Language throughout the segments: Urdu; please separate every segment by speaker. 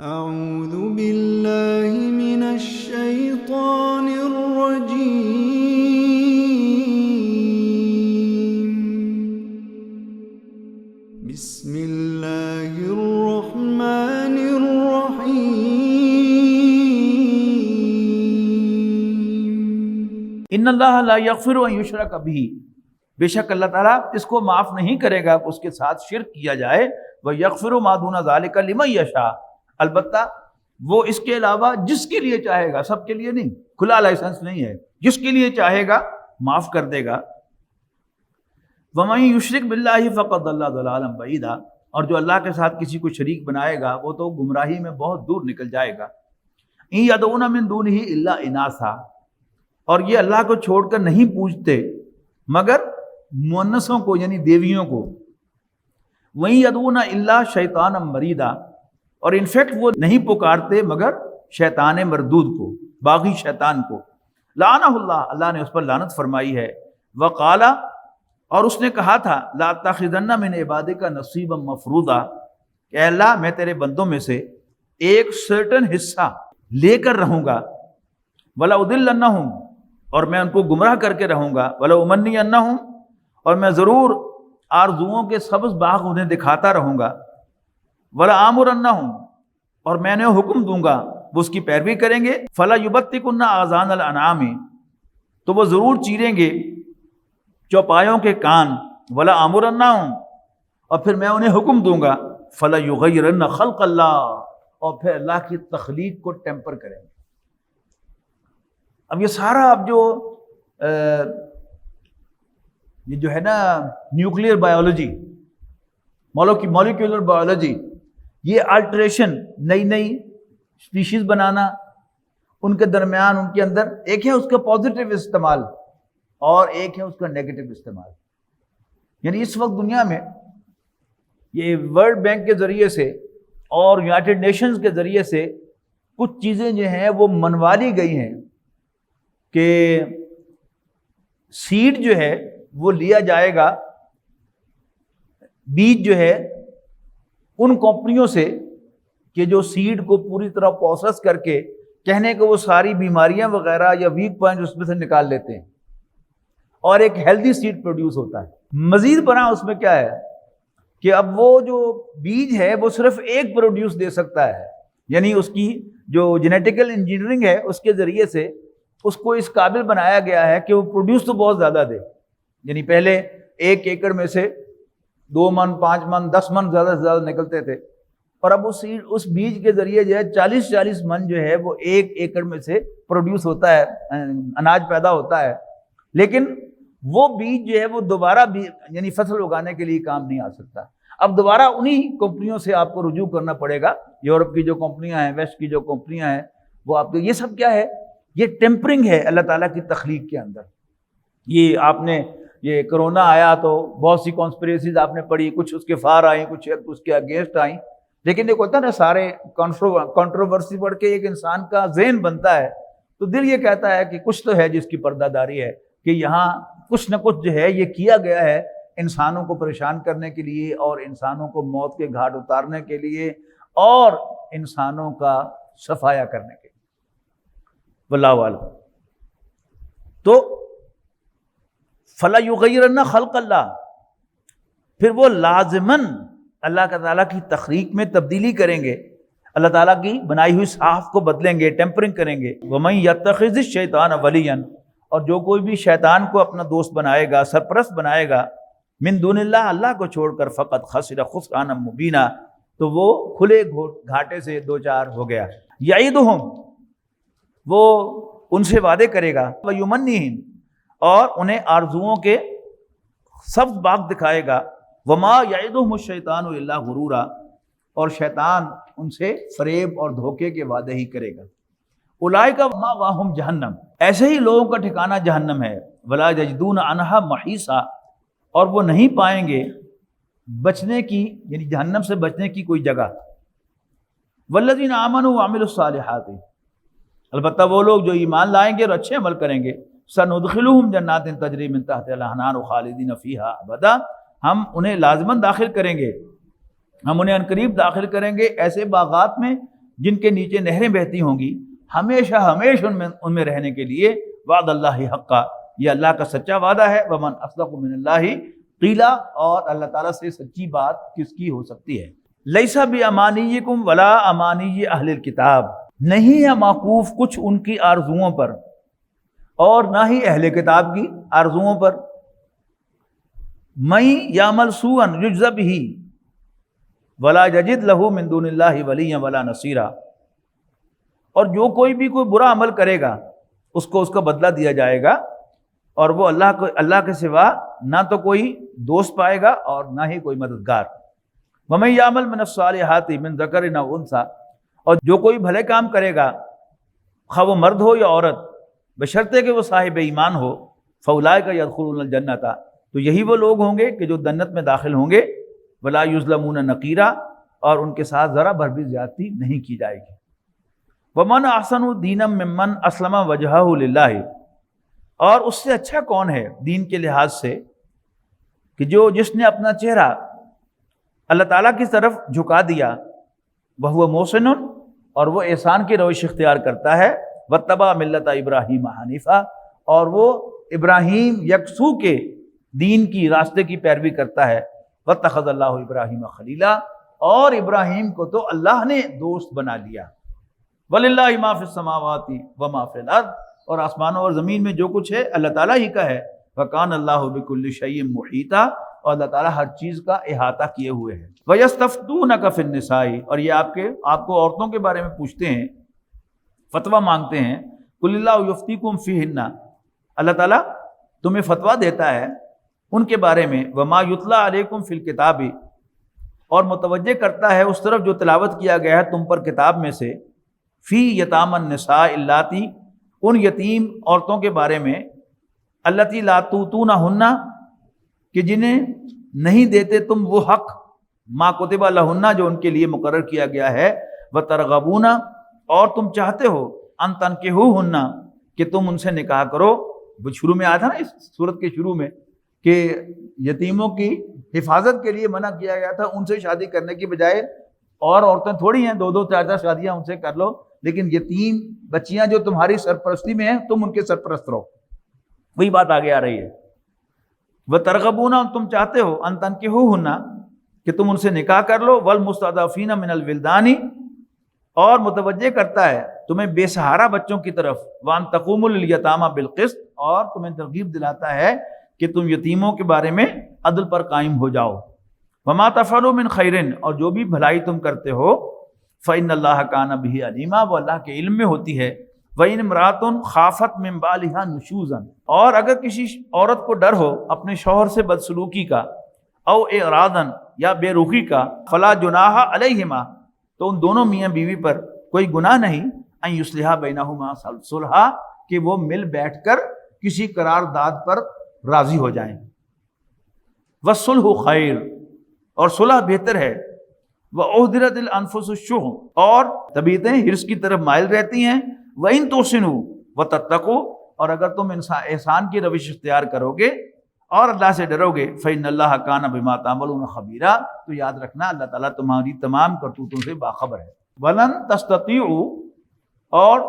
Speaker 1: أعوذ بالله من الشيطان الرجيم. بسم الله الرحمن الرحيم.
Speaker 2: ان اللہ لا یغفر ان یشرک بہ، بے شک اللہ تعالیٰ اس کو معاف نہیں کرے گا کہ اس کے ساتھ شرک کیا جائے، ویغفر ما دون ذلک لمن یشاء، البتہ وہ اس کے علاوہ جس کے لیے چاہے گا، سب کے لیے نہیں، کھلا لائسنس نہیں ہے، جس کے لیے چاہے گا معاف کر دے گا۔ ومن یشرک باللہ فقد ضل ضلالا بعیدا، اور جو اللہ کے ساتھ کسی کو شریک بنائے گا وہ تو گمراہی میں بہت دور نکل جائے گا۔ ان یدعون من دونہ الا اناثا، اور یہ اللہ کو چھوڑ کر نہیں پوجتے مگر مؤنثوں کو یعنی دیویوں کو۔ وَإِن يَدْعُونَ إِلَّا شَيْطَانًا مَرِيدًا، اور انفیکٹ وہ نہیں پکارتے مگر شیطان مردود کو، باغی شیطان کو۔ لعنہ اللہ، اللہ نے اس پر لعنت فرمائی ہے۔ وقال، اور اس نے کہا تھا، لَأَتَّخِذَنَّ مِنْ عِبَادِكَ نَصِيبًا مَفْرُوضًا، کہ اے اللہ میں تیرے بندوں میں سے ایک سرٹن حصہ لے کر رہوں گا۔ وَلَأُضِلَّنَّهُمْ، اور میں ان کو گمراہ کر کے رہوں گا۔ وَلَأُمَنِّيَنَّهُمْ، اور میں ضرور آرزوؤں کے سبز باغ انہیں دکھاتا رہوں گا۔ وَلَآمُرَنَّهُمْ، اور میں نے حکم دوں گا، وہ اس کی پیروی کریں گے۔ فَلَيُبَتِّكُنَّ آذَانَ الْأَنْعَامِ، تو وہ ضرور چیریں گے چوپایوں کے کان۔ وَلَآمُرَنَّهُمْ، اور پھر میں انہیں حکم دوں گا، فَلَيُغَيِّرَنَّ خَلْقَ اللَّهِ، اور پھر اللہ کی تخلیق کو ٹیمپر کریں گے۔ اب یہ سارا اب یہ جو ہے نا نیوکلیئر بایولوجی، مولیکولر بایولوجی، یہ الٹریشن، نئی نئی اسپیشیز بنانا، ان کے درمیان ان کے اندر ایک ہے اس کا پازیٹیو استعمال اور ایک ہے اس کا نیگیٹو استعمال۔ یعنی اس وقت دنیا میں یہ ورلڈ بینک کے ذریعے سے اور یونائٹڈ نیشنز کے ذریعے سے کچھ چیزیں جو ہیں وہ منوا لی گئی ہیں کہ سیڈ جو ہے وہ لیا جائے گا، بیج جو ہے ان کمپنیوں سے کہ جو سیڈ کو پوری طرح پروسیس کر کے کہنے کہ وہ ساری بیماریاں وغیرہ یا ویک پوائنٹ اس میں سے نکال لیتے ہیں اور ایک ہیلدی سیڈ پروڈیوس ہوتا ہے۔ مزید برآں اس میں کیا ہے کہ اب وہ جو بیج ہے وہ صرف ایک پروڈیوس دے سکتا ہے، یعنی اس کی جو جینیٹیکل انجینئرنگ ہے اس کے ذریعے سے اس کو اس قابل بنایا گیا ہے کہ وہ پروڈیوس تو بہت زیادہ دے۔ یعنی پہلے 1 ایکڑ میں سے 2 من 5 من 10 من زیادہ سے زیادہ نکلتے تھے، اور اب اس بیج کے ذریعے جو ہے 40 من جو ہے وہ 1 ایکڑ میں سے پروڈیوس ہوتا ہے، اناج پیدا ہوتا ہے۔ لیکن وہ بیج جو ہے وہ دوبارہ بھی یعنی فصل اگانے کے لیے کام نہیں آ سکتا۔ اب دوبارہ انہی کمپنیوں سے آپ کو رجوع کرنا پڑے گا، یورپ کی جو کمپنیاں ہیں، ویسٹ کی جو کمپنیاں ہیں، وہ آپ کو یہ سب کیا ہے، یہ ٹیمپرنگ ہے اللہ تعالیٰ کی تخلیق کے اندر۔ یہ آپ نے یہ کرونا آیا تو بہت سی کانسپریسیز آپ نے پڑھی، کچھ اس کے فار آئیں، کچھ اس کے اگینسٹ آئیں، لیکن ایک ہوتا ہے نا سارے کنٹروورسی پڑھ کے ایک انسان کا ذہن بنتا ہے تو دل یہ کہتا ہے کہ کچھ تو ہے جس کی پردہ داری ہے، کہ یہاں کچھ نہ کچھ جو ہے یہ کیا گیا ہے انسانوں کو پریشان کرنے کے لیے اور انسانوں کو موت کے گھاٹ اتارنے کے لیے اور انسانوں کا صفایا کرنے کے لیے۔ واللہ اعلم۔ تو فَلَيُغَيِّرَنَّ خَلْقَ اللَّهِ، پھر وہ لازماً اللہ تعالیٰ کی تخلیق میں تبدیلی کریں گے، اللہ تعالیٰ کی بنائی ہوئی صاف کو بدلیں گے، ٹیمپرنگ کریں گے۔ وَمَن يَتَّخِذِ الشَّيْطَانَ وَلِيًّا، اور جو کوئی بھی شیطان کو اپنا دوست بنائے گا، سرپرست بنائے گا، من دون اللہ، اللہ کو چھوڑ کر، فقط خسر خسرانا مبینا، تو وہ کھلے گھاٹے سے دوچار ہو گیا۔ یعیدہم، وہ ان سے وعدے کرے گا، ویمنیہم، اور انہیں آرزوؤں کے سبز باغ دکھائے گا۔ وما یعدہم الشیطان الا غرورا، اور شیطان ان سے فریب اور دھوکے کے وعدے ہی کرے گا۔ اولئک مأواہم جہنم، ایسے ہی لوگوں کا ٹھکانہ جہنم ہے۔ ولا یجدون عنہا محیصا، اور وہ نہیں پائیں گے بچنے کی یعنی جہنم سے بچنے کی کوئی جگہ۔ والذین آمنوا وعملوا الصالحات، البتہ وہ لوگ جو ایمان لائیں گے اور اچھے عمل کریں گے، سندخلہم جنات تجری من تحتہا الانہار خالدین فیہا ابدا، ہم انہیں لازماً داخل کریں گے، ہم انہیں عنقریب داخل کریں گے ایسے باغات میں جن کے نیچے نہریں بہتی ہوں گی ہمیشہ ہمیشہ ان میں رہنے کے لیے، وعد اللہ حقا، یہ اللہ کا سچا وعدہ ہے، ومن اصدق من اللہ قیلا، اور اللہ تعالیٰ سے سچی بات کس کی ہو سکتی ہے۔ لیس بامانیکم ولا امانی اہل الکتاب، نہیں ہے موقوف کچھ ان کی آرزوؤں پر اور نہ ہی اہل کتاب کی آرزوؤں پر۔ من یعمل سوءا یجز بہ ولا یجد لہ من دون اللہ ولیا ولا نصیرا، اور جو کوئی بھی کوئی برا عمل کرے گا اس کو اس کا بدلہ دیا جائے گا، اور وہ اللہ کے سوا نہ تو کوئی دوست پائے گا اور نہ ہی کوئی مددگار۔ ومن یعمل من الصالحات من ذکر او انثی، اور جو کوئی بھلے کام کرے گا خواہ وہ مرد ہو یا عورت بشرطے کہ وہ صاحب ایمان ہو، فاولئک یدخلون الجنۃ، تو یہی وہ لوگ ہوں گے کہ جو جنت میں داخل ہوں گے، ولا یظلمون نقیرا، اور ان کے ساتھ ذرا بھر بھی زیادتی نہیں کی جائے گی۔ ومن احسن دینا ممن اسلم وجہہ للہ، اور اس سے اچھا کون ہے دین کے لحاظ سے کہ جس نے اپنا چہرہ اللہ تعالیٰ کی طرف جھکا دیا، وہو محسن، اور وہ احسان کی روش اختیار کرتا ہے، واتبع ملت ابراہیم حنیفہ، اور وہ ابراہیم یکسو کے دین کی راستے کی پیروی کرتا ہے، واتخذ اللہ ابراہیم خلیلا، اور ابراہیم کو تو اللہ نے دوست بنا لیا۔ وَلِلَّهِ مَا فِي السَّمَاوَاتِ وَمَا فِي الْأَرْضِ، اور آسمانوں اور زمین میں جو کچھ ہے اللہ تعالیٰ ہی کا ہے، وَكَانَ اللَّهُ بِكُلِّ شَيْءٍ مُحِيطًا، اور اللہ تعالیٰ ہر چیز کا احاطہ کیے ہوئے ہے۔ وَيَسْتَفْتُونَكَ فِي النِّسَاءِ، اور یہ آپ کو عورتوں کے بارے میں پوچھتے ہیں، فتویٰ مانگتے ہیں، قُلِ اللَّهُ يُفْتِيكُمْ فِيهِنَّ، اللہ تعالیٰ تمہیں فتویٰ دیتا ہے ان کے بارے میں، وَمَا يُتْلَىٰ عَلَيْكُمْ فِي الْكِتَابِ، اور متوجہ کرتا ہے اس طرف جو تلاوت کیا گیا ہے تم پر کتاب میں سے، فی یتام النساء اللاتی، ان یتیم عورتوں کے بارے میں، اللاتی لا تؤتونہن، کہ جنہیں نہیں دیتے تم وہ حق، ما کتب لہن، جو ان کے لیے مقرر کیا گیا ہے، وترغبون، اور تم چاہتے ہو، ان تنکحوہن، کہ تم ان سے نکاح کرو۔ وہ شروع میں آیا تھا نا اس سورت کے شروع میں کہ یتیموں کی حفاظت کے لیے منع کیا گیا تھا، ان سے شادی کرنے کی بجائے، اور عورتیں تھوڑی ہیں 2-2 4-4 شادیاں ان سے کر لو، لیکن یتیم بچیاں جو تمہاری سرپرستی میں ہیں تم ان کے سرپرست رہو، وہی بات آگے آ رہی ہے۔ وَتَرْغَبُونَ، تم چاہتے ہو، أَن تَنكِحُوهُنَّ، کہ تم ان سے نکاح کر لو، وَالْمُسْتَضْعَفِينَ مِنَ الْوِلْدَانِ، اور متوجہ کرتا ہے تمہیں بے سہارا بچوں کی طرف، وَأَن تَقُومُوا لِلْيَتَامَى بِالْقِسْطِ، اور تمہیں ترغیب دلاتا ہے کہ تم یتیموں کے بارے میں عدل پر قائم ہو جاؤ۔ وَمَا تَفْعَلُوا مِنْ خَيْرٍ، اور جو بھی بھلائی تم کرتے ہو، فَإِنَّ اللَّهَ كَانَ بِهِ عَلِيمًا، وہ اللہ کے علم میں ہوتی ہے۔ وَإِنِ امْرَأَةٌ خَافَتْ مِنْ بَعْلِهَا نُشُوزًا، اور اگر کسی عورت کو ڈر ہو اپنے شوہر سے بدسلوکی کا، او اعراضاً، یا بے رخی کا، فَلَا جُنَاحَ عَلَيْهِمَا، تو ان دونوں میاں بیوی پر کوئی گناہ نہیں، ان یصلحا بینہما صلحا، کہ وہ مل بیٹھ کر کسی قرارداد پر راضی ہو جائیں۔ وَالصُّلْحُ خَيْرٌ، اور صلح بہتر ہے۔ وَأُحْضِرَتِ الْأَنفُسُ الشُّحُّ، اور طبیعتیں حرص کی طرف مائل رہتی ہیں۔ وَإِن تُحْسِنُوا وَتَتَّقُوا، اور اگر تم احسان کی روش اختیار کرو گے اور اللہ سے ڈرو گے، فَإِنَّ اللَّهَ كَانَ بِمَا تَعْمَلُونَ خَبِيرًا، تو یاد رکھنا اللہ تعالیٰ تمہاری تمام کرتوتوں سے باخبر ہے۔ وَلَن تَسْتَطِيعُوا، اور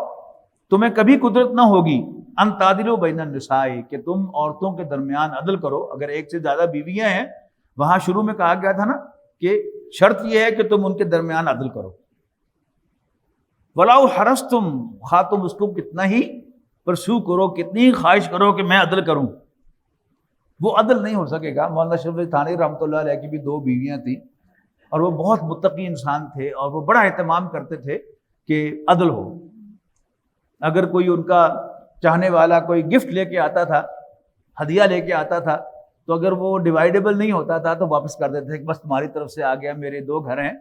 Speaker 2: تمہیں کبھی قدرت نہ ہوگی، ان تعدلوا بین النساء، کہ تم عورتوں کے درمیان عدل کرو۔ اگر ایک سے زیادہ بیویاں ہیں، وہاں شروع میں کہا گیا تھا نا کہ شرط یہ ہے کہ تم ان کے درمیان عدل کرو۔ وَلَوْ حَرَصْتُمْ، خواہ تم اس کو کتنا ہی پرسو کرو، کتنی خواہش کرو کہ میں عدل کروں، وہ عدل نہیں ہو سکے گا۔ مولانا اشرف تھانوی رحمۃ اللہ علیہ کی بھی 2 بیویاں تھیں، اور وہ بہت متقی انسان تھے، اور وہ بڑا اہتمام کرتے تھے کہ عدل ہو۔ اگر کوئی ان کا چاہنے والا کوئی گفٹ لے کے آتا تھا، ہدیہ لے کے آتا تھا، تو اگر وہ ڈیوائیڈیبل نہیں ہوتا تھا تو واپس کر دیتے تھے کہ بس تمہاری طرف سے آ گیا، میرے 2 گھر ہیں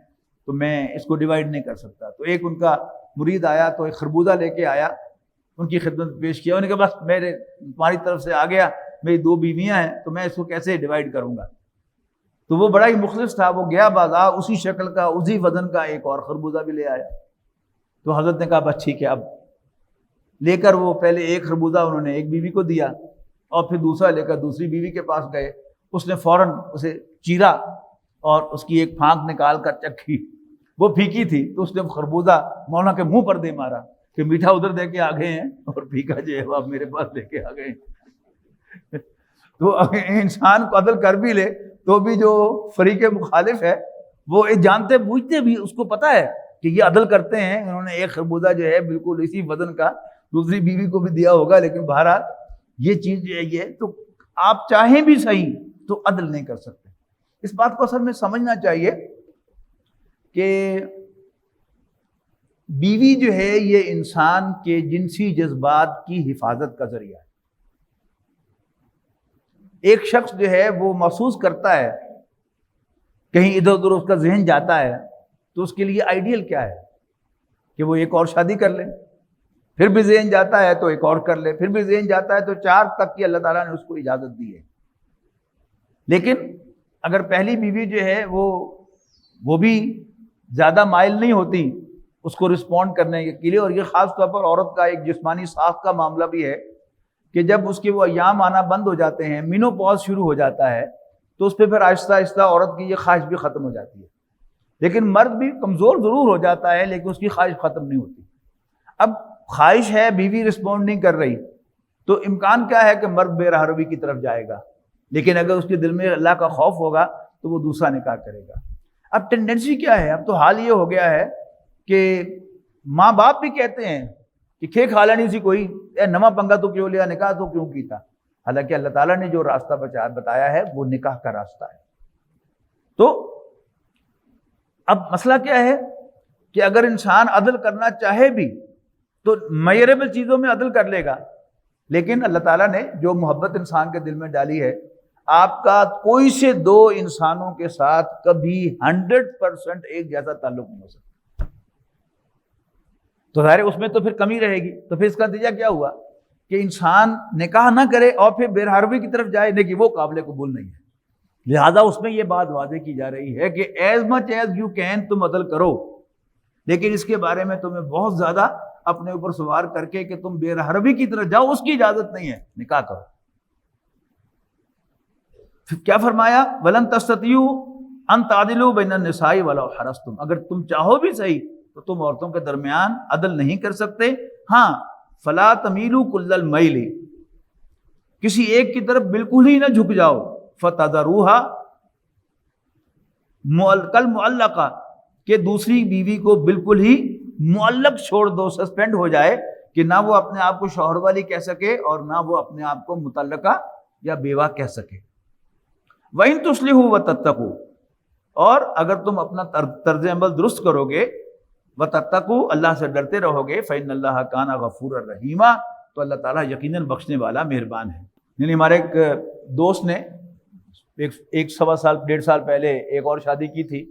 Speaker 2: تو میں اس کو ڈیوائیڈ نہیں کر سکتا۔ تو ایک ان کا مرید آیا تو ایک خربوزہ لے کے آیا، ان کی خدمت پیش کیا، انہوں نے کہا بس میرے تمہاری طرف سے آ گیا، میری 2 بیویاں ہیں تو میں اس کو کیسے ڈیوائیڈ کروں گا۔ تو وہ بڑا ہی مخلص تھا، وہ گیا بازار، اسی شکل کا اسی وزن کا ایک اور خربوزہ بھی لے آیا۔ تو حضرت نے کہا بس ٹھیک ہے، اب لے کر وہ پہلے ایک خربوزہ انہوں نے ایک بیوی کو دیا، اور پھر دوسرا لے کر دوسری بیوی کے پاس گئے، اس نے فوراً اسے چیرا اور اس کی ایک پھانک نکال کر چکھی، وہ پھیکی تھی تو اس نے خربوزہ مولانا کے منہ پر دے مارا کہ میٹھا ادھر دے کے آ گئے ہیں اور پھیکا جو ہے وہ آپ میرے پاس لے کے آ گئے ہیں۔ تو انسان کو عدل کر بھی لے تو بھی جو فریق مخالف ہے وہ جانتے بوجھتے بھی اس کو پتہ ہے کہ یہ عدل کرتے ہیں، انہوں نے ایک خربوزہ جو ہے بالکل اسی وزن کا دوسری بیوی کو بھی دیا ہوگا، لیکن بہرحال یہ چیز جو ہے یہ تو آپ چاہیں بھی صحیح تو عدل نہیں کر سکتے۔ اس بات کو اصل میں سمجھنا چاہیے کہ بیوی جو ہے یہ انسان کے جنسی جذبات کی حفاظت کا ذریعہ ہے۔ ایک شخص جو ہے وہ محسوس کرتا ہے کہیں ادھر ادھر اس کا ذہن جاتا ہے تو اس کے لیے آئیڈیل کیا ہے کہ وہ ایک اور شادی کر لے، پھر بھی ذہن جاتا ہے تو ایک اور کر لے، پھر بھی ذہن جاتا ہے تو 4 تک کی اللہ تعالیٰ نے اس کو اجازت دی ہے۔ لیکن اگر پہلی بیوی جو ہے وہ بھی زیادہ مائل نہیں ہوتی اس کو رسپونڈ کرنے کے لیے، اور یہ خاص طور پر عورت کا ایک جسمانی ساخت کا معاملہ بھی ہے کہ جب اس کے وہ ایام آنا بند ہو جاتے ہیں، مینوپاز شروع ہو جاتا ہے، تو اس پہ پھر آہستہ آہستہ عورت کی یہ خواہش بھی ختم ہو جاتی ہے۔ لیکن مرد بھی کمزور ضرور ہو جاتا ہے لیکن اس کی خواہش ختم نہیں ہوتی۔ اب خواہش ہے، بیوی رسپونڈ نہیں کر رہی، تو امکان کیا ہے کہ مرد بے راہ روی کی طرف جائے گا، لیکن اگر اس کے دل میں اللہ کا خوف ہوگا تو وہ دوسرا نکاح کرے گا۔ اب ٹینڈنسی کیا ہے، اب تو حال یہ ہو گیا ہے کہ ماں باپ بھی کہتے ہیں کہ کھے کھالا نہیں سی کوئی، اے نواں پنگا تو کیوں لیا، نکاح تو کیوں کیتا، حالانکہ اللہ تعالیٰ نے جو راستہ بتایا ہے وہ نکاح کا راستہ ہے۔ تو اب مسئلہ کیا ہے کہ اگر انسان عدل کرنا چاہے بھی تو میئریبل چیزوں میں عدل کر لے گا، لیکن اللہ تعالیٰ نے جو محبت انسان کے دل میں ڈالی ہے، آپ کا کوئی سے 2 انسانوں کے ساتھ کبھی 100% ایک جیسا تعلق نہیں ہو سکتا، تو ظاہر اس میں تو پھر کمی رہے گی۔ تو پھر اس کا نتیجہ کیا ہوا کہ انسان نکاح نہ کرے اور پھر بے راہ روی کی طرف جائے، لیکن وہ قابل قبول نہیں ہے۔ لہذا اس میں یہ بات واضح کی جا رہی ہے کہ as much as you can تم عدل کرو، لیکن اس کے بارے میں تمہیں بہت زیادہ اپنے اوپر سوار کر کے کہ تم بے راہ روی کی طرف جاؤ، اس کی اجازت نہیں ہے، نکاح کرو۔ پھر کیا فرمایا، وَلَن تَسْتَطِيعُوا أَن تَعْدِلُوا بَيْنَ النِّسَاءِ وَلَوْ حَرَصْتُمْ، اگر تم چاہو بھی صحیح تو تم عورتوں کے درمیان عدل نہیں کر سکتے۔ ہاں، فَلَا تَمِيلُوا كُلَّ الْمَيْلِ، کسی ایک کی طرف بالکل ہی نہ جھک جاؤ، فَتَذَرُوهَا كَالْمُعَلَّقَةِ، کہ دوسری بیوی کو بالکل ہی معلق چھوڑ دو، سسپینڈ ہو جائے کہ نہ وہ اپنے آپ کو شوہر والی کہہ سکے اور نہ وہ اپنے آپ کو مطلقہ یا بیوہ کہہ سکے۔ وَإِن تُصْلِحُوا وَتَتَّقُوا، اور اگر تم اپنا طرز عمل درست کرو گے، وَتَتَّقُوا، اللہ سے ڈرتے رہو گے، فَإِنَّ اللَّهَ كَانَ غَفُورًا رَحِيمًا، تو اللہ تعالیٰ یقیناً بخشنے والا مہربان ہے۔ یعنی ہمارے ایک دوست نے 1.25 سال پہلے ایک اور شادی کی تھی،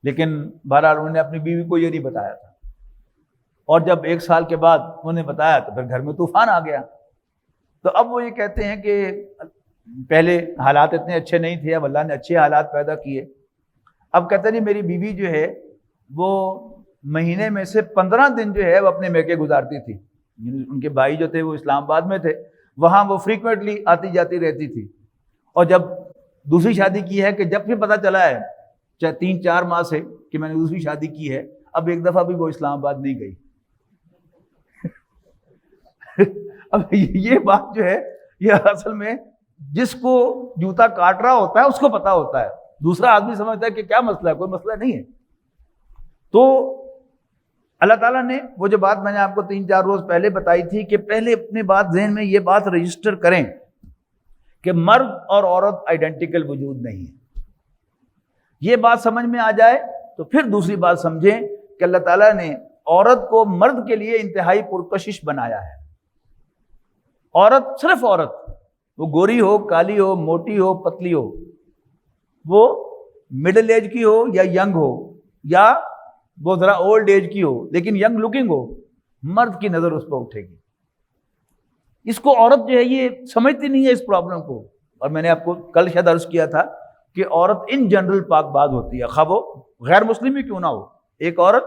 Speaker 2: لیکن بہرحال انہوں نے اپنی بیوی کو یہ نہیں بتایا تھا، اور جب 1 سال کے بعد انہوں نے بتایا تو پھر گھر میں طوفان آ گیا۔ تو اب وہ یہ کہتے ہیں کہ پہلے حالات اتنے اچھے نہیں تھے، اب اللہ نے اچھے حالات پیدا کیے۔ اب کہتے ہیں میری بیوی جو ہے وہ مہینے میں سے 15 دن جو ہے وہ اپنے میکے گزارتی تھی، ان کے بھائی جو تھے وہ اسلام آباد میں تھے، وہاں وہ فریکوینٹلی آتی جاتی رہتی تھی، اور جب دوسری شادی کی ہے کہ جب بھی پتہ چلا ہے 3-4 ماہ سے کہ میں نے دوسری شادی کی ہے، اب ایک دفعہ بھی وہ اسلام آباد نہیں گئی۔ اب یہ بات جو ہے یہ اصل میں جس کو جوتا کاٹ رہا ہوتا ہے اس کو پتا ہوتا ہے، دوسرا آدمی سمجھتا ہے کہ کیا مسئلہ ہے، کوئی مسئلہ نہیں ہے۔ تو اللہ تعالیٰ نے وہ جو بات میں نے آپ کو 3-4 روز پہلے بتائی تھی کہ پہلے اپنے بات ذہن میں یہ بات رجسٹر کریں کہ مرد اور عورت آئیڈینٹیکل وجود نہیں ہے۔ یہ بات سمجھ میں آ جائے تو پھر دوسری بات سمجھیں کہ اللہ تعالیٰ نے عورت کو مرد کے لیے انتہائی پرکشش بنایا ہے۔ عورت، صرف عورت، وہ گوری ہو، کالی ہو، موٹی ہو، پتلی ہو، وہ مڈل ایج کی ہو یا ینگ ہو، یا وہ ذرا اولڈ ایج کی ہو لیکن ینگ لکنگ ہو، مرد کی نظر اس پر اٹھے گی۔ اس کو عورت جو ہے یہ سمجھتی نہیں ہے اس پرابلم کو، اور میں نے آپ کو کل شاید عرض کیا تھا کہ عورت ان جنرل پاک باز ہوتی ہے، خواہ وہ غیر مسلم ہی کیوں نہ ہو۔ ایک عورت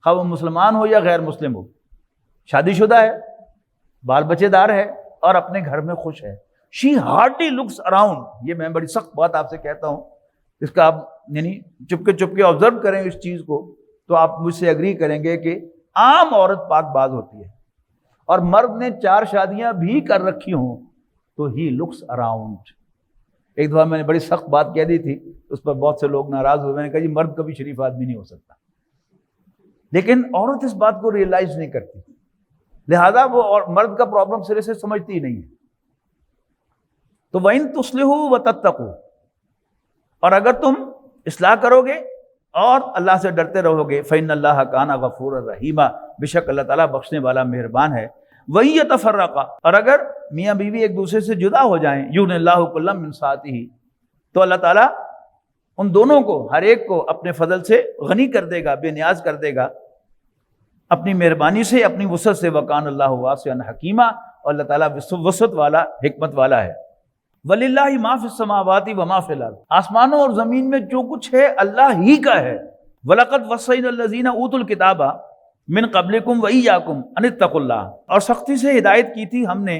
Speaker 2: خواہ وہ مسلمان ہو یا غیر مسلم ہو، شادی شدہ ہے، بال بچے دار ہے اور اپنے گھر میں خوش ہے، شی ہارڈلی لکس اراؤنڈ۔ یہ میں بڑی سخت بات آپ سے کہتا ہوں، اس کا آپ یعنی چپکے آبزرو کریں اس چیز کو تو آپ مجھ سے اگری کریں گے کہ عام عورت پاک باز ہوتی ہے، اور مرد نے 4 شادیاں بھی کر رکھی ہوں تو ہی لکس اراؤنڈ۔ ایک دفعہ میں نے بڑی سخت بات کہہ دی تھی، اس پر بہت سے لوگ ناراض ہوئے، میں نے کہا جی مرد کبھی شریف آدمی نہیں ہو سکتا، لیکن عورت اس بات کو ریئلائز نہیں کرتی، لہذا وہ اور مرد کا پرابلم سرے سے سمجھتی ہی نہیں ہے۔ تو وَإِن تُصْلِحُوا وَتَتَّقُوا، اور اگر تم اصلاح کرو گے اور اللہ سے ڈرتے رہو گے، فَإِنَّ اللَّهَ كَانَ غَفُورًا رَحِيمًا، بے شک اللہ تعالیٰ بخشنے والا مہربان ہے۔ وَإِن يَتَفَرَّقَا، اور اگر میاں بیوی ایک دوسرے سے جدا ہو جائیں، یُغْنِ اللَّهُ كُلًّا مِن سَعَتِهِ، تو اللہ تعالیٰ ان دونوں کو، ہر ایک کو اپنے فضل سے غنی کر دے گا، بے نیاز کر دے گا، اپنی مہربانی سے، اپنی وسعت سے۔ وَكَانَ اللَّهُ وَاسِعًا حَكِيمًا، اور اللہ تعالیٰ وسعت والا، حکمت والا ہے۔ وَلِلَّهِ مَا فِي السَّمَاوَاتِ وَمَا فِي الْأَرْضِ، آسمانوں اور زمین میں جو کچھ ہے اللہ ہی کا ہے۔ وَلَقَدْ وَصَّيْنَا الَّذِينَ أُوتُوا الْكِتَابَ مِن قَبْلِكُمْ وَإِيَّاكُمْ أَنِ اتَّقُوا اللَّهَ، اور سختی سے ہدایت کی تھی ہم نے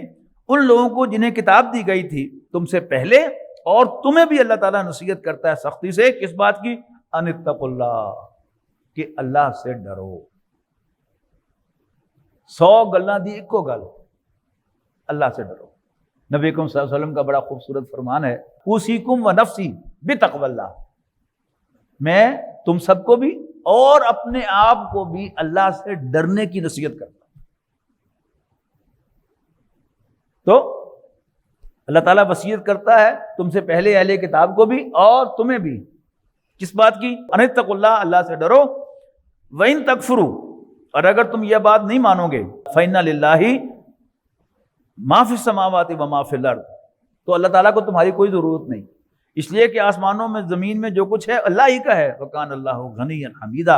Speaker 2: ان لوگوں کو جنہیں کتاب دی گئی تھی تم سے پہلے، اور تمہیں بھی اللہ تعالیٰ نصیحت کرتا ہے سختی سے، کس بات کی؟ أَنِ اتَّقُوا اللَّهَ، کہ اللہ سے ڈرو۔ 100 گلاں دی اکو گل، اللہ سے ڈرو۔ نبی اکرم صلی اللہ علیہ وسلم کا بڑا خوبصورت فرمان ہے، اوصیکم و نفسی بتقوی اللہ، میں تم سب کو بھی اور اپنے آپ کو بھی اللہ سے ڈرنے کی نصیحت کرتا ہوں۔ تو اللہ تعالیٰ وصیت کرتا ہے تم سے پہلے اہل کتاب کو بھی اور تمہیں بھی، کس بات کی؟ ان اتقوا اللہ، اللہ سے ڈرو۔ وَإِن تَكْفُرُوا، اور اگر تم یہ بات نہیں مانو گے، فَإِنَّ لِلَّهِ مَا فِي السَّمَاوَاتِ وَمَا فِي الْأَرْضِ، تو اللہ تعالیٰ کو تمہاری کوئی ضرورت نہیں، اس لیے کہ آسمانوں میں زمین میں جو کچھ ہے اللہ ہی کا ہے۔ وَكَانَ اللَّهُ غَنِيًّا حَمِيدًا،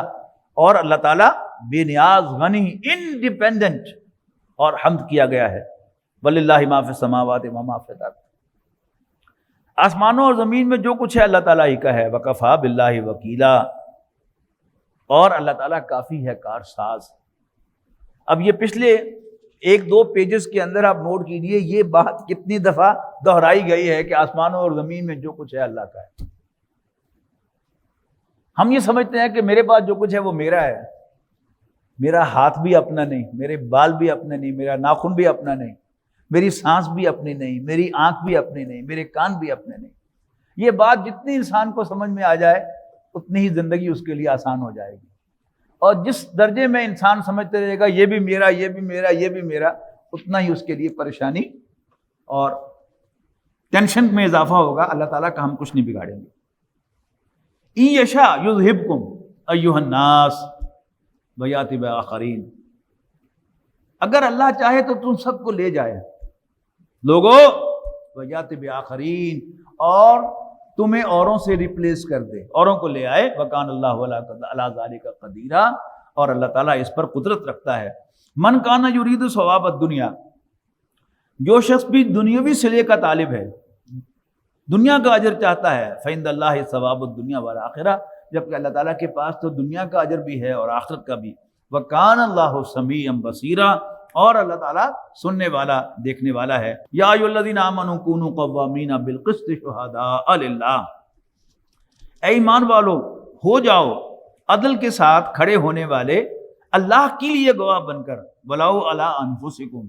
Speaker 2: اور اللہ تعالیٰ بے نیاز، غنی، انڈیپینڈنٹ اور حمد کیا گیا ہے۔ وَلِلَّهِ مَا فِي السَّمَاوَاتِ وَمَا فِي الْأَرْضِ، آسمانوں اور زمین میں جو کچھ ہے اللہ تعالیٰ ہی کا ہے۔ وَكَفَىٰ بِاللَّهِ وَكِيلًا، اور اللہ تعالیٰ کافی ہے کارساز۔ اب یہ پچھلے 1-2 پیجز کے اندر آپ نوٹ کیجئے یہ بات کتنی دفعہ دہرائی گئی ہے کہ آسمانوں اور زمین میں جو کچھ ہے اللہ کا ہے۔ ہم یہ سمجھتے ہیں کہ میرے پاس جو کچھ ہے وہ میرا ہے، میرا ہاتھ بھی اپنا نہیں، میرے بال بھی اپنے نہیں، میرا ناخن بھی اپنا نہیں، میری سانس بھی اپنی نہیں، میری آنکھ بھی اپنی نہیں، میرے کان بھی اپنے نہیں۔ یہ بات جتنی انسان کو سمجھ میں آ جائے اتنی ہی زندگی اس کے لیے آسان ہو جائے گی، اور جس درجے میں انسان سمجھتے رہے گا یہ بھی میرا، یہ بھی میرا، یہ بھی میرا، اتنا ہی اس کے لیے پریشانی اور ٹینشن میں اضافہ ہوگا۔ اللہ تعالیٰ کا ہم کچھ نہیں بگاڑیں گے۔ إِن يَشَاء يُذْهِبْكُمْ أَيُّهَا النَّاسُ وَيَأْتِ بِآخَرِينَ، اگر اللہ چاہے تو تم سب کو لے جائے لوگوں، وَيَأْتِ بِآخَرِينَ، اور تمہیں اوروں سے ریپلیس کر دے، اوروں کو لے آئے۔ وَكَانَ اللَّهُ عَلَىٰ ذَلِكَ قَدِيرًا، اور اللہ تعالیٰ اس پر قدرت رکھتا ہے۔ من کان یرید ثواب الدنیا، جو شخص بھی دنیاوی صلے کا طالب ہے، دنیا کا اجر چاہتا ہے، فَعِندَ اللَّهِ ثواب الدنیا والآخرہ، جبکہ اللہ تعالیٰ کے پاس تو دنیا کا اجر بھی ہے اور آخرت کا بھی۔ وَكَانَ اللَّهُ سَمِيعًا بَصِيرًا، اور اللہ تعالیٰ سننے والا، دیکھنے والا ہے۔ یا ایھا الذین آمنوا کونوا قوامین بالقسط شہداء للہ، اے ایمان والو ہو جاؤ عدل کے ساتھ کھڑے ہونے والے اللہ کے لیے گواہ بن کر، وَلَوْ عَلَىٰ أَنفُسِكُمْ،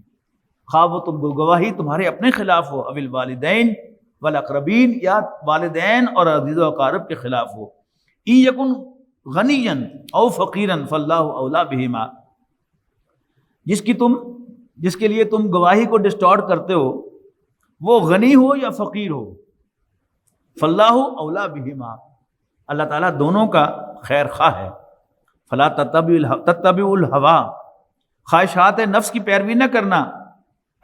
Speaker 2: خواہ وہ تم گواہی تمہارے اپنے خلاف ہو، اوِ الوالدین والاقربین، یا والدین اور عزیز و اقارب کے خلاف ہو۔ إِن يَكُنْ غَنِيًّا أَوْ فَقِيرًا فَاللَّهُ أَوْلَىٰ بِهِمَا، جس کے لیے تم گواہی کو ڈسٹارٹ کرتے ہو وہ غنی ہو یا فقیر ہو، فَاللَّهُ أَوْلَىٰ بِهِمَا، اللہ تعالیٰ دونوں کا خیر خواہ ہے۔ فَلَا تَتَّبِعُوا الْهَوَىٰ، خواہشات نفس کی پیروی نہ کرنا،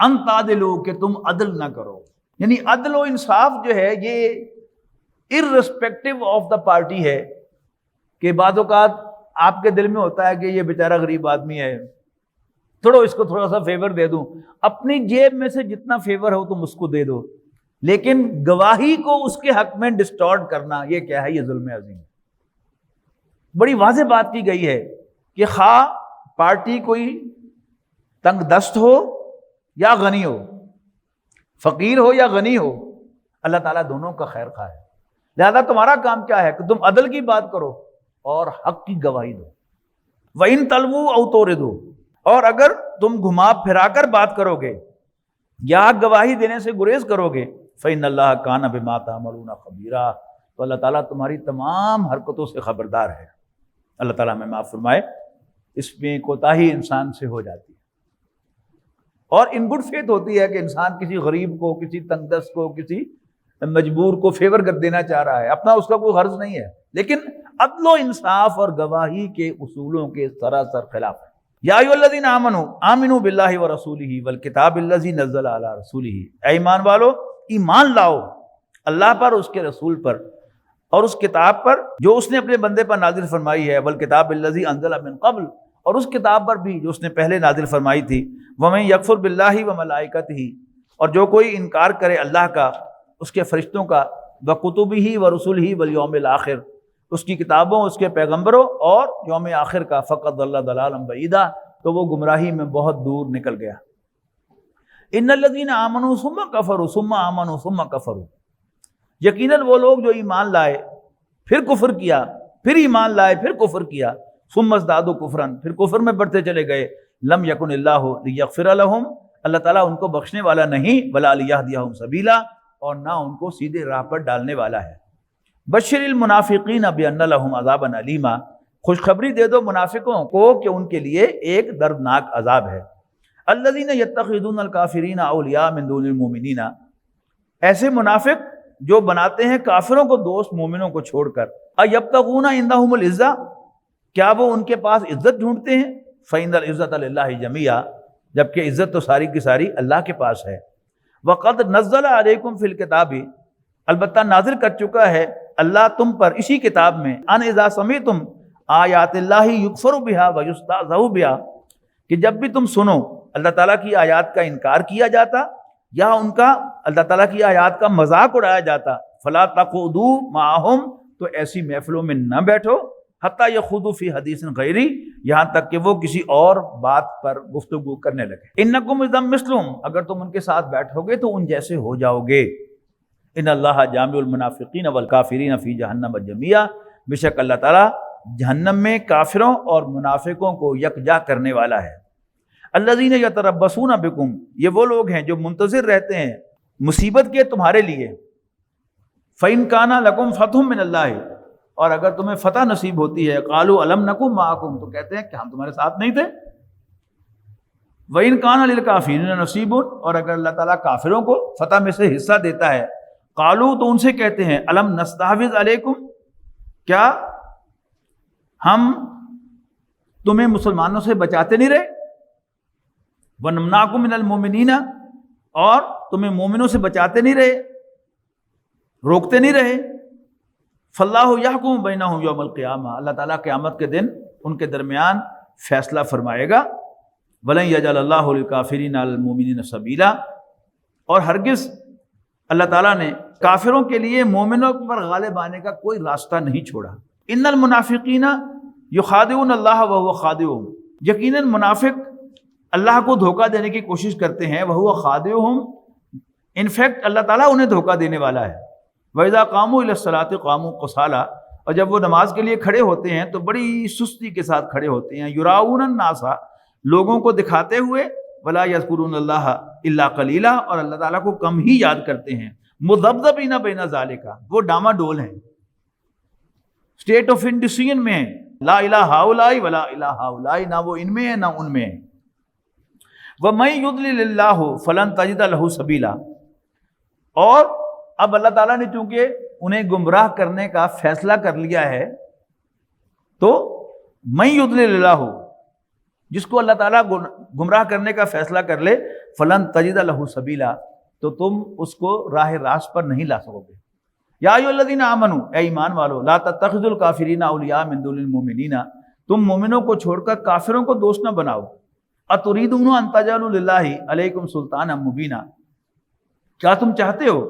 Speaker 2: ان تعدلوا، کہ تم عدل نہ کرو۔ یعنی عدل و انصاف جو ہے یہ irrespective آف دا پارٹی ہے، کہ بعض اوقات آپ کے دل میں ہوتا ہے کہ یہ بیچارہ غریب آدمی ہے، چھوڑو اس کو تھوڑا سا فیور دے دوں، اپنی جیب میں سے جتنا فیور ہو تم اس کو دے دو، لیکن گواہی کو اس کے حق میں ڈسٹارٹ کرنا یہ کیا ہے؟ یہ ظلم عظیم ہے۔ بڑی واضح بات کی گئی ہے کہ خواہ پارٹی کوئی تنگ دست ہو یا غنی ہو، فقیر ہو یا غنی ہو، اللہ تعالیٰ دونوں کا خیر خواہ ہے۔ لہذا تمہارا کام کیا ہے کہ تم عدل کی بات کرو اور حق کی گواہی دو۔ وَإِن تَلْوُوا أَوْ تُعْرِضُوا، اور اگر تم گھما پھرا کر بات کرو گے یا گواہی دینے سے گریز کرو گے، فَإِنَّ اللَّهَ كَانَ بِمَا تَعْمَلُونَ خَبِيرًا، تو اللہ تعالیٰ تمہاری تمام حرکتوں سے خبردار ہے۔ اللہ تعالیٰ ہمیں معاف فرمائے، اس میں کوتاہی انسان سے ہو جاتی ہے، اور ان گڈ فیتھ ہوتی ہے کہ انسان کسی غریب کو، کسی تنگ دست کو، کسی مجبور کو فیور کر دینا چاہ رہا ہے، اپنا اس کا کوئی غرض نہیں ہے، لیکن عدل و انصاف اور گواہی کے اصولوں کے سراسر خلاف ہے۔ یا ایھا الذین آمنوا آمنوا باللہ ورسولہ والکتاب الذی نزل علی رسولہ، اے ایمان والو ایمان لاؤ اللہ پر، اس کے رسول پر، اور اس کتاب پر جو اس نے اپنے بندے پر نازل فرمائی ہے، والکتاب الذی انزل من قبل، اور اس کتاب پر بھی جو اس نے پہلے نازل فرمائی تھی، ومن یکفر باللہ وملائکتہ، اور جو کوئی انکار کرے اللہ کا، اس کے فرشتوں کا، وکتبہ ورسلہ والیوم الآخر، اس کی کتابوں، اس کے پیغمبروں اور یوم آخر کا، فقد ضل ضلالا بعیدا، تو وہ گمراہی میں بہت دور نکل گیا۔ ان الذین آمنوا ثم کفروا ثم آمنوا ثم کفروا، یقیناً وہ لوگ جو ایمان لائے پھر کفر کیا، پھر ایمان لائے پھر کفر کیا، ثم ازدادوا کفرا، پھر کفر میں بڑھتے چلے گئے، لم یکن اللہ لیغفر لہم، اللہ تعالیٰ ان کو بخشنے والا نہیں، ولا لیہدیہم سبیلا، اور نہ ان کو سیدھے راہ پر ڈالنے والا ہے۔ بشر المنافقین بان لہم عذابا علیما، خوشخبری دے دو منافقوں کو کہ ان کے لیے ایک دردناک عذاب ہے۔ الذین یتخذون الکافرین اولیاء من دون المؤمنین، ایسے منافق جو بناتے ہیں کافروں کو دوست مومنوں کو چھوڑ کر، ایبتغون عندہم العزہ، کیا وہ ان کے پاس عزت ڈھونڈتے ہیں؟ فإن العزۃ للہ جمیعا، جبکہ عزت تو ساری کی ساری اللہ کے پاس ہے۔ وقد نزل علیکم فی الکتاب، البتہ نازل کر چکا ہے اللہ تم پر اسی کتاب میں، ان اذا سمعتم آیات اللہ یکفر بہا ویستہزأ بہا، کہ جب بھی تم سنو اللہ تعالیٰ کی آیات کا انکار کیا جاتا یا ان کا اللہ تعالیٰ کی آیات کا مذاق اڑایا جاتا، فلا تقعدوا معہم، تو ایسی محفلوں میں نہ بیٹھو، حتی یخوضوا فی حدیث غیری، یہاں تک کہ وہ کسی اور بات پر گفتگو کرنے لگے۔ انکم اذا مثلہم، اگر تم ان کے ساتھ بیٹھو گے تو ان جیسے ہو جاؤ گے۔ ان اللہ جامع المنافقین والکافرین فی جہنم جمیعا، بے شک اللہ تعالیٰ جہنم میں کافروں اور منافقوں کو یکجا کرنے والا ہے۔ الذین یتربصون بکم، یہ وہ لوگ ہیں جو منتظر رہتے ہیں مصیبت کے تمہارے لیے۔ فإن کان لکم فتح من اللہ، اور اگر تمہیں فتح نصیب ہوتی ہے، قالوا الم نکن معکم، تو کہتے ہیں کہ ہم تمہارے ساتھ نہیں تھے۔ وإن کان للکافرین نصیب، اور اگر اللہ تعالیٰ کافروں کو فتح میں سے حصہ دیتا ہے، قالوا، تو ان سے کہتے ہیں الم نستحوذ علیکم، کیا ہم تمہیں مسلمانوں سے بچاتے نہیں رہے؟ ونمنعکم من المؤمنین، اور تمہیں مومنوں سے بچاتے نہیں رہے، روکتے نہیں رہے۔ فاللہ یحکم بینہم یوم القیامہ، اللہ تعالیٰ قیامت کے دن ان کے درمیان فیصلہ فرمائے گا۔ ولن یجعل اللہ للکافرین علی المؤمنین سبیلا، اور ہرگز اللہ تعالیٰ نے کافروں کے لیے مومنوں پر غالب آنے کا کوئی راستہ نہیں چھوڑا۔ ان المنافقین یخادعون اللہ وہو خادعہم، یقیناً منافق اللہ کو دھوکہ دینے کی کوشش کرتے ہیں، وہو خادعہم، انفیکٹ اللہ تعالیٰ انہیں دھوکہ دینے والا ہے۔ وَإِذَا قَامُوا إِلَى الصَّلَاةِ قَامُوا قُصَالَىٰ، اور جب وہ نماز کے لیے کھڑے ہوتے ہیں تو بڑی سستی کے ساتھ کھڑے ہوتے ہیں۔ یُرَاؤُونَ النَّاسَ، لوگوں کو دکھاتے ہوئے، وَلَا يَذْكُرُونَ اللَّهَ إِلَّا قَلِيلًا، اور اللہ تعالیٰ کو کم ہی یاد کرتے ہیں۔ مُذَبذَبِينَ بَيْنَ ذَلِكَ، وہ ڈاما ڈول ہیں، اسٹیٹ آف انڈیسیژن میں ہیں، لا الہ ہؤلاء ولا الہ ہؤلاء، نہ وہ ان میں ہے نہ ان میں ہے۔ وَمَن يُضْلِلِ اللَّهُ فَلَن تَجِدَ لَهُ سَبِيلًا، اور اب اللہ تعالیٰ نے چونکہ انہیں گمراہ کرنے کا فیصلہ کر لیا ہے، تو من یضلل اللہ، جس کو اللہ تعالیٰ گمراہ کرنے کا فیصلہ کر لے، فلن تجد لہ سبیلا، تو تم اس کو راہ راست پر نہیں لا سکو گے۔ یا ایھا الذین آمنوا، اے ایمان والو، لا تتخذوا الکافرین اولیاء من دون المؤمنین، تم مومنوں کو چھوڑ کر کافروں کو دوست نہ بناؤ۔ اتریدون ان تجعلوا للہ علیکم سلطانا مبینا، کیا تم چاہتے ہو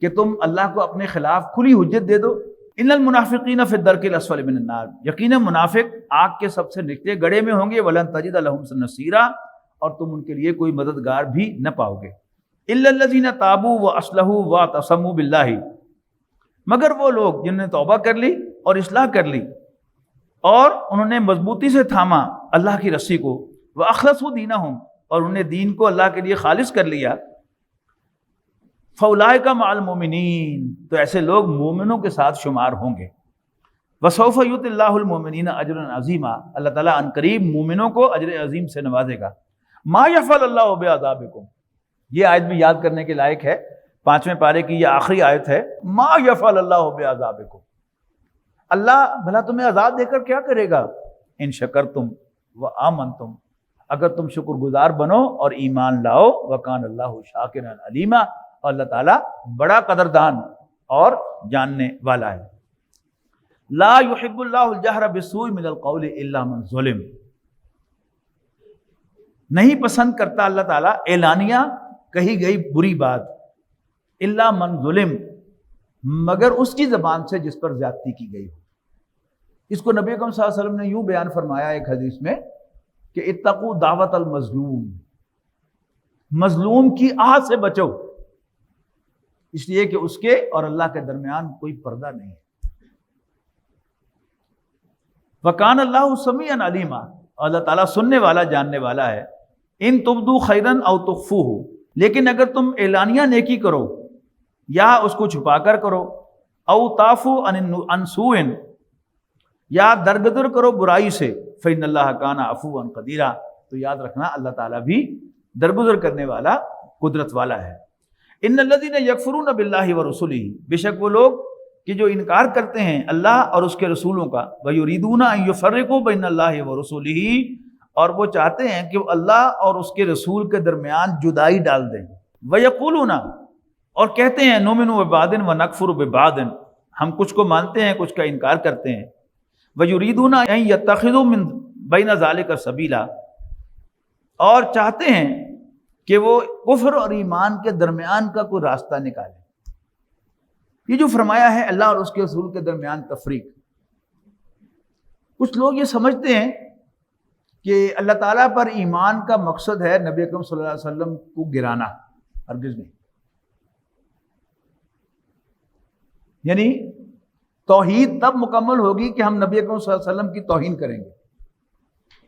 Speaker 2: کہ تم اللہ کو اپنے خلاف کھلی حجت دے دو؟ ان المنافقین فی الدرک الاسفل من النار، یقینا منافق آگ کے سب سے نچلے گڑھے میں ہوں گے۔ ولن تجد لهم نصیرا، اور تم ان کے لیے کوئی مددگار بھی نہ پاؤ گے۔ الا الذین تابوا واصلحوا واعتصموا باللہ، مگر وہ لوگ جنہوں نے توبہ کر لی اور اصلاح کر لی اور انہوں نے مضبوطی سے تھاما اللہ کی رسی کو، وَأَخْلَصُوا دِينَهُمْ، اور انہوں نے دین کو اللہ کے لیے خالص کر لیا، فَأُولَٰئِكَ مَعَ الْمُؤْمِنِينَ، تو ایسے لوگ مومنوں کے ساتھ شمار ہوں گے، وَسَوْفَ يُؤْتِ اللَّهُ الْمُؤْمِنِينَ أَجْرًا عَظِيمًا، اللہ تعالیٰ عن قریب مومنوں کو اجر عظیم سے نوازے گا۔ مَا يَفْعَلُ اللَّهُ بِعَذَابِكُمْ، یہ آیت بھی یاد کرنے کے لائق ہے، 5ویں پارے کی یہ آخری آیت ہے، مَا يَفْعَلُ اللَّهُ بِعَذَابِكُمْ، اللہ بھلا تمہیں عذاب دے کر کیا کرے گا؟ ان شکرتم وآمنتم، اگر تم شکر گزار بنو اور ایمان لاؤ، وکان اللہ شاکرا علیما، اور اللہ تعالیٰ بڑا قدردان اور جاننے والا ہے۔ لا يحب اللہ الجہر بالسوء من القول الا من ظلم، نہیں پسند کرتا اللہ تعالیٰ اعلانیہ کہی گئی بری بات، الا من ظلم، مگر اس کی زبان سے جس پر زیادتی کی گئی ہو۔ اس کو نبی اکرم صلی اللہ علیہ وسلم نے یوں بیان فرمایا ایک حدیث میں کہ اتقوا دعوت المظلوم، مظلوم کی آہ سے بچو، اس لیے کہ اس کے اور اللہ کے درمیان کوئی پردہ نہیں ہے۔ وَكَانَ اللَّهُ سَمِيعًا عَلِيمًا، اور اللہ تعالیٰ سننے والا جاننے والا ہے۔ ان تبدو خیرن او تخفوہ، لیکن اگر تم اعلانیہ نیکی کرو یا اس کو چھپا کر کرو، او تعفو عن سوء، یا درگزر کرو برائی سے، فإن اللہ کان عفوا قدیرا، تو یاد رکھنا اللہ تعالیٰ بھی درگزر کرنے والا قدرت والا ہے۔ ان الذین یکفرون باللہ ورسلہ، بے شک وہ لوگ کہ جو انکار کرتے ہیں اللہ اور اس کے رسولوں کا، ویریدون ان یفرقوا بین اللہ ورسلہ، اور وہ چاہتے ہیں کہ وہ اللہ اور اس کے رسول کے درمیان جدائی ڈال دیں، ویقولون، اور کہتے ہیں نؤمن ببعض ونکفر ببعض، ہم کچھ کو مانتے ہیں کچھ کا انکار کرتے ہیں، ویریدون ان یتخذوا من بین ذلک سبیلا، اور چاہتے ہیں کہ وہ کفر اور ایمان کے درمیان کا کوئی راستہ نکالیں۔ یہ جو فرمایا ہے اللہ اور اس کے رسول کے درمیان تفریق، کچھ لوگ یہ سمجھتے ہیں کہ اللہ تعالیٰ پر ایمان کا مقصد ہے نبی اکرم صلی اللہ علیہ وسلم کو گرانا، ہرگز نہیں۔ یعنی توحید تب مکمل ہوگی کہ ہم نبی اکرم صلی اللہ علیہ وسلم کی توہین کریں گے۔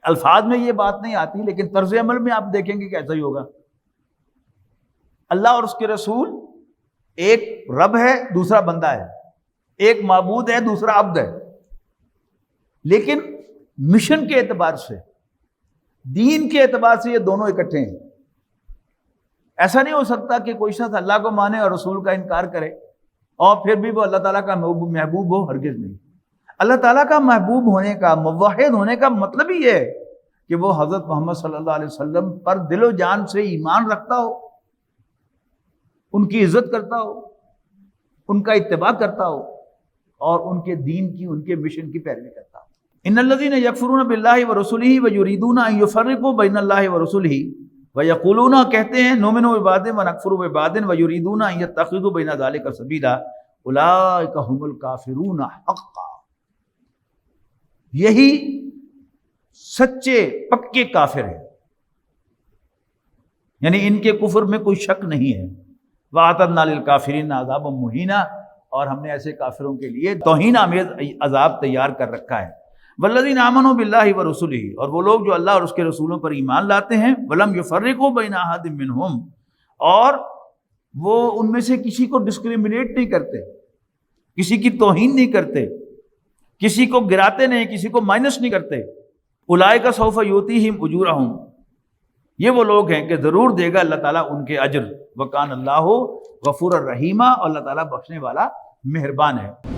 Speaker 2: الفاظ میں یہ بات نہیں آتی، لیکن طرز عمل میں آپ دیکھیں گے کہ ایسا ہی ہوگا۔ اللہ اور اس کے رسول، ایک رب ہے دوسرا بندہ ہے، ایک معبود ہے دوسرا عبد ہے، لیکن مشن کے اعتبار سے، دین کے اعتبار سے یہ دونوں اکٹھے ہیں۔ ایسا نہیں ہو سکتا کہ کوئی شخص اللہ کو مانے اور رسول کا انکار کرے اور پھر بھی وہ اللہ تعالیٰ کا محبوب ہو، ہرگز نہیں۔ اللہ تعالیٰ کا محبوب ہونے کا، موحد ہونے کا مطلب ہی یہ ہے کہ وہ حضرت محمد صلی اللہ علیہ وسلم پر دل و جان سے ایمان رکھتا ہو، ان کی عزت کرتا ہو، ان کا اتباع کرتا ہو، اور ان کے دین کی، ان کے مشن کی پیروی کرتا ہو۔ ان الذین یکفرون باللہ ورسلہ ویریدون ان یفرقوا بین اللہ ورسلہ ویقولون، کہتے ہیں نؤمن ببعض ونکفر ببعض ویریدون ان یتخذوا بین ذلک سبیلا اولئک هم الکافرون حقا، یہی سچے پکے کافر ہیں، یعنی ان کے کفر میں کوئی شک نہیں ہے۔ وَأَعْتَدْنَا لِلْكَافِرِينَ عَذَابًا مُهِينًا، اور ہم نے ایسے کافروں کے لیے توہین آمیز عذاب تیار کر رکھا ہے۔ وَالَّذِينَ آمَنُوا بِاللَّهِ وَرُسُلِهِ، اور وہ لوگ جو اللہ اور اس کے رسولوں پر ایمان لاتے ہیں، وَلَمْ يُفَرِّقُوا بَيْنَ أَحَدٍ مِّنْهُمْ، اور وہ ان میں سے کسی کو ڈسکریمنیٹ نہیں کرتے، کسی کی توہین نہیں کرتے، کسی کو گراتے نہیں، کسی کو مائنس نہیں کرتے۔ أُولَٰئِكَ سَوْفَ يُؤْتِيهِمْ أُجُورَهُمْ، یہ وہ لوگ ہیں کہ ضرور دے گا اللہ تعالیٰ ان کے اجر۔ وَكَانَ اللَّهُ غَفُورًا رَحِيمًا، اور اللہ تعالیٰ بخشنے والا مہربان ہے۔